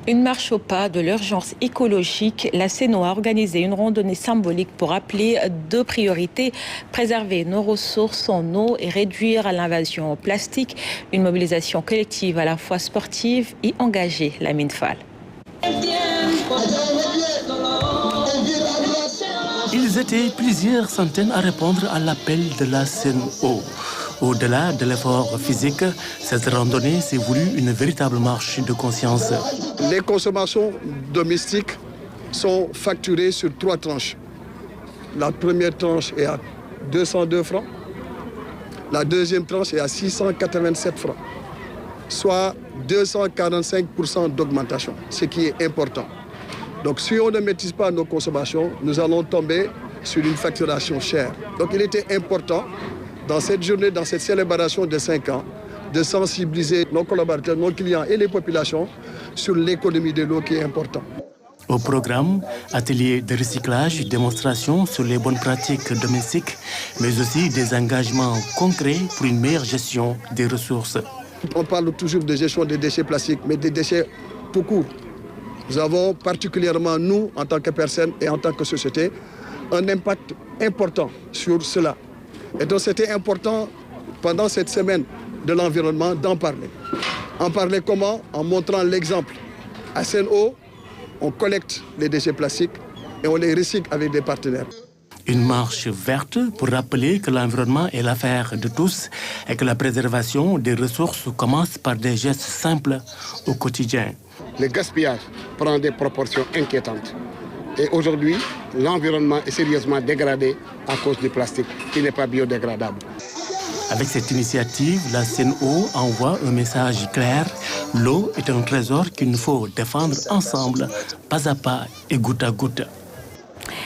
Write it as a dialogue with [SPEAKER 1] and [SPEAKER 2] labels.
[SPEAKER 1] Une marche au pas de l'urgence écologique. La Sen'Eau a organisé une randonnée symbolique pour rappeler deux priorités: préserver nos ressources en eau et réduire l'invasion au plastique. Une mobilisation collective à la fois sportive et engagée. Lamine Fall.
[SPEAKER 2] Ils étaient plusieurs centaines à répondre à l'appel de la Sen'Eau. Au-delà de l'effort physique, cette randonnée s'est voulue une véritable marche de conscience.
[SPEAKER 3] Les consommations domestiques sont facturées sur 3 tranches. La première tranche est à 202 francs. La deuxième tranche est à 687 francs. Soit 245% d'augmentation, ce qui est important. Donc si on ne maîtrise pas nos consommations, nous allons tomber sur une facturation chère. Donc il était important, dans cette journée, dans cette célébration de 5 ans, de sensibiliser nos collaborateurs, nos clients et les populations sur l'économie de l'eau qui est importante.
[SPEAKER 2] Au programme, ateliers de recyclage, démonstrations sur les bonnes pratiques domestiques, mais aussi des engagements concrets pour une meilleure gestion des ressources.
[SPEAKER 3] On parle toujours de gestion des déchets plastiques, mais des déchets tout court. Nous avons particulièrement, nous, en tant que personnes et en tant que société, un impact important sur cela. Et donc c'était important, pendant cette semaine de l'environnement, d'en parler. En parler comment? En montrant l'exemple. À Sen'Eau, on collecte les déchets plastiques et on les recycle avec des partenaires.
[SPEAKER 2] Une marche verte pour rappeler que l'environnement est l'affaire de tous et que la préservation des ressources commence par des gestes simples au quotidien.
[SPEAKER 4] Le gaspillage prend des proportions inquiétantes. Et aujourd'hui, l'environnement est sérieusement dégradé à cause du plastique qui n'est pas biodégradable.
[SPEAKER 2] Avec cette initiative, la Sen'Eau envoie un message clair. L'eau est un trésor qu'il nous faut défendre ensemble, pas à pas et goutte à goutte.